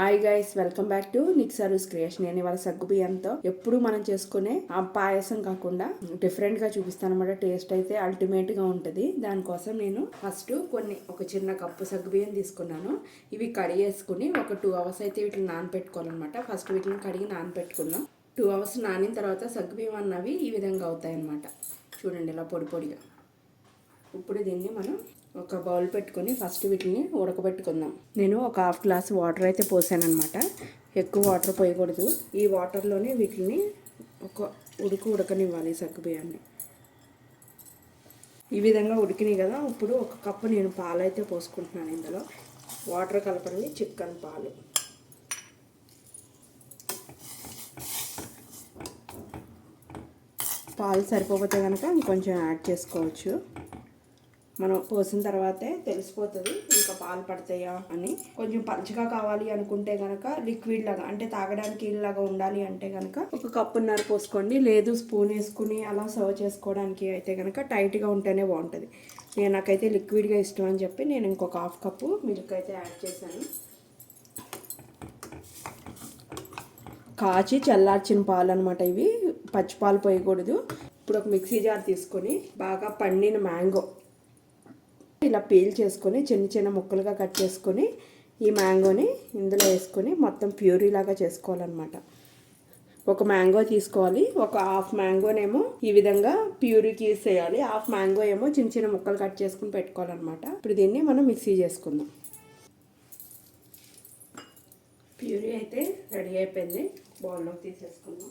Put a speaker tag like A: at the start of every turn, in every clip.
A: Hi guys, welcome back to Niksaroo's creation. నేను ఇవాళ సగ్గుబియ్యంతో ఎప్పుడు మనం చేసుకునే ఆ పాయసం కాకుండా డిఫరెంట్ గా చూపిస్తాను అనమాట. టేస్ట్ అయితే అల్టిమేట్ గా ఉంటుంది. దానికోసం నేను ఫస్ట్ ఒక చిన్న కప్పు సగ్గుబియ్యం తీసుకున్నాను. ఇవి కడిగేసుకుని ఒక 2 hours అయితే వీటిని నానబెట్టుకోవాలన్నమాట. ఫస్ట్ వీటిని కడిగి నానబెట్టుకున్నాం. 2 hours నానిన తర్వాత సగ్గుబియ్యం అన్నవి ఈ విధంగా అవుతాయి అన్నమాట. చూడండి, ఇలా పొడి పొడిగా. ఇప్పుడు దీన్ని మనం ఒక బౌల్ పెట్టుకొని ఫస్ట్ వీటిని ఉడకబెట్టుకుందాం. నేను ఒక 1/2 glass వాటర్ అయితే పోసాను అనమాట. ఎక్కువ వాటర్ పోయకూడదు. ఈ వాటర్లోనే వీటిని ఒక ఉడకనివ్వాలి సగ్గుబియ్యాన్ని. ఈ విధంగా ఉడికినాయి కదా. ఇప్పుడు ఒక కప్పు నేను పాలు అయితే పోసుకుంటున్నాను. ఇందులో వాటర్ కలపని చిక్కని పాలు. పాలు సరిపోతే కనుక ఇంకొంచెం యాడ్ చేసుకోవచ్చు. మనం పోసిన తర్వాతే తెలిసిపోతుంది ఇంకా పాలు పడతాయా అని. కొంచెం పలుచగా కావాలి అనుకుంటే కనుక లిక్విడ్ లాగా, అంటే తాగడానికి ఇలాగా ఉండాలి అంటే కనుక ఒక 1.5 కప్పు పోసుకోండి. లేదు స్పూన్ వేసుకుని అలా సర్వ్ చేసుకోవడానికి అయితే కనుక టైట్గా ఉంటేనే బాగుంటుంది. నాకైతే లిక్విడ్గా ఇష్టం అని చెప్పి నేను ఇంకొక 1/2 కప్పు మిల్క్ అయితే యాడ్ చేశాను. కాచి చల్లార్చిన పాలు అనమాట ఇవి. పచ్చి పాలు పోయకూడదు. ఇప్పుడు ఒక మిక్సీ జార్ తీసుకొని బాగా పండిన మ్యాంగో ఇలా పీల్ చేసుకొని చిన్న చిన్న ముక్కలుగా కట్ చేసుకొని ఈ మ్యాంగోని ఇందులో వేసుకొని మొత్తం ప్యూరీ లాగా చేసుకోవాలన్నమాట. ఒక మ్యాంగో తీసుకోవాలి. ఒక 1/2 మ్యాంగోనేమో ఈ విధంగా ప్యూరీకి వేసేయాలి. 1/2 మ్యాంగో ఏమో చిన్న చిన్న ముక్కలు కట్ చేసుకుని పెట్టుకోవాలన్నమాట. ఇప్పుడు దీన్ని మనం మిక్సీ చేసుకుందాం. ప్యూరీ అయితే రెడీ అయిపోయింది. బౌల్లోకి తీసేసుకుందాం.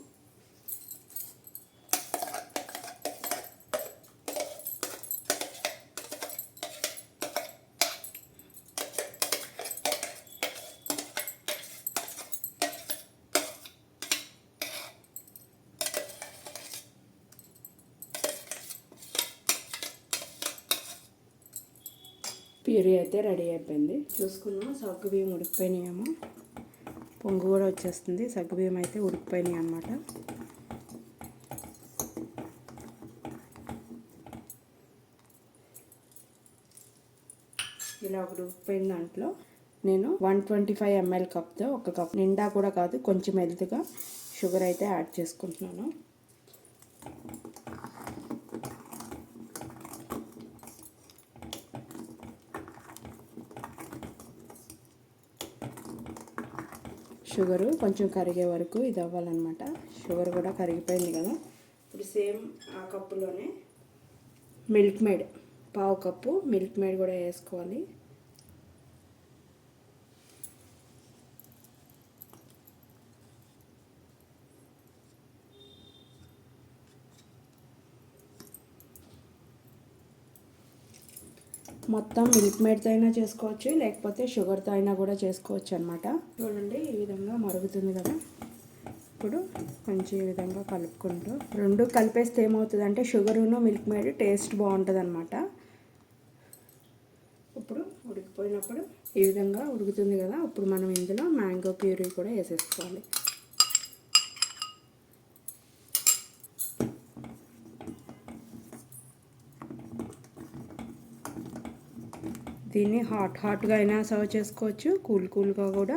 A: ప్యూరీ అయితే రెడీ అయిపోయింది. చూసుకున్నాం సగ్గుబియ్యం ఉడికిపోయినాయేమో. పొంగు కూడా వచ్చేస్తుంది. సగ్గుబియ్యం అయితే ఉడికిపోయినాయి అన్నమాట. ఇలా ఉడికిపోయిన దాంట్లో నేను 125 ml కప్తో ఒక కప్ నిండా కూడా కాదు, కొంచెం మెల్తుగా షుగర్ అయితే యాడ్ చేసుకుంటున్నాను. షుగరు కొంచెం కరిగే వరకు ఇది అవ్వాలన్నమాట. షుగర్ కూడా కరిగిపోయింది కదా. ఇప్పుడు సేమ్ ఆ కప్పులోనే మిల్క్ మేడ్ 1/2 కప్పు మిల్క్ మేడ్ కూడా వేసుకోవాలి. మొత్తం మిల్క్ మేడ్తో అయినా చేసుకోవచ్చు, లేకపోతే షుగర్తో అయినా కూడా చేసుకోవచ్చు అనమాట. చూడండి, ఈ విధంగా మరుగుతుంది కదా. ఇప్పుడు కొంచెం ఈ విధంగా కలుపుకుంటూ రెండు కలిపేస్తే ఏమవుతుందంటే షుగరును మిల్క్ మేడ్ టేస్ట్ బాగుంటుంది అనమాట. ఇప్పుడు ఉడికిపోయినప్పుడు ఈ విధంగా ఉడుకుతుంది కదా. ఇప్పుడు మనం ఇందులో మ్యాంగో ప్యూరీ కూడా వేసేసుకోవాలి. దీన్ని హాట్గా అయినా సర్వ్ చేసుకోవచ్చు, కూల్గా కూడా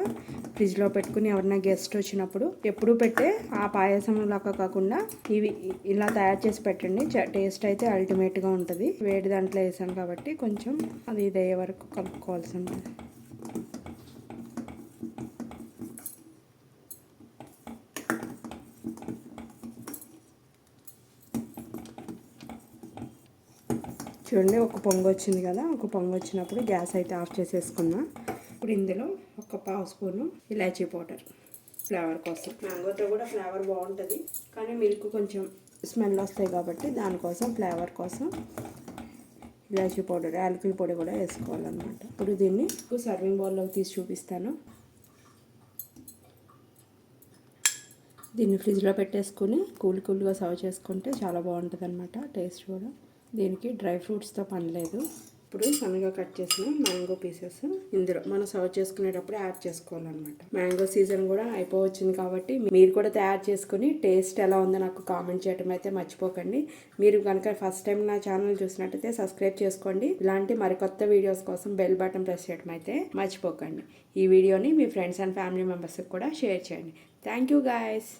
A: ఫ్రిడ్జ్లో పెట్టుకుని ఎవరైనా గెస్ట్ వచ్చినప్పుడు ఎప్పుడు పెట్టే ఆ పాయసం లాగా కాకుండా ఇవి ఇలా తయారు చేసి పెట్టండి. టేస్ట్ అయితే అల్టిమేట్గా ఉంటుంది. వేడి దాంట్లో వేసాను కాబట్టి కొంచెం అది ఇది అయ్యే వరకు కలుపుకోవాల్సి ఉంటుంది. చూడండి, ఒక పొంగు వచ్చింది కదా. ఒక పొంగు వచ్చినప్పుడు గ్యాస్ అయితే ఆఫ్ చేసేసుకున్నా. ఇప్పుడు ఇందులో ఒక 1/2 స్పూను ఇలాచీ పౌడర్ ఫ్లేవర్ కోసం. మ్యాంగోతో కూడా ఫ్లేవర్ బాగుంటుంది, కానీ మిల్క్ కొంచెం స్మెల్ వస్తాయి కాబట్టి దానికోసం ఫ్లేవర్ కోసం ఇలాచీ పౌడర్, యాలకుల పొడి కూడా వేసుకోవాలన్నమాట. ఇప్పుడు దీన్ని సర్వింగ్ బౌల్లోకి తీసి చూపిస్తాను. దీన్ని ఫ్రిడ్జ్లో పెట్టేసుకుని కూల్గా సర్వ్ చేసుకుంటే చాలా బాగుంటుంది అనమాట. టేస్ట్ కూడా. దీనికి డ్రై ఫ్రూట్స్తో పని లేదు. ఇప్పుడు సన్నగా కట్ చేసిన మ్యాంగో పీసెస్ ఇందులో మనం సర్వ్ చేసుకునేటప్పుడు యాడ్ చేసుకోవాలన్నమాట. మ్యాంగో సీజన్ కూడా అయిపోవచ్చింది కాబట్టి మీరు కూడా తయారు చేసుకుని టేస్ట్ ఎలా ఉందో నాకు కామెంట్ చేయడం అయితే మర్చిపోకండి. మీరు కనుక ఫస్ట్ టైం నా ఛానల్ చూసినట్టయితే సబ్స్క్రైబ్ చేసుకోండి. ఇలాంటి మరికొత్త వీడియోస్ కోసం బెల్ బటన్ ప్రెస్ చేయడం అయితే మర్చిపోకండి. ఈ వీడియోని మీ ఫ్రెండ్స్ అండ్ ఫ్యామిలీ మెంబర్స్కి కూడా షేర్ చేయండి. Thank you guys.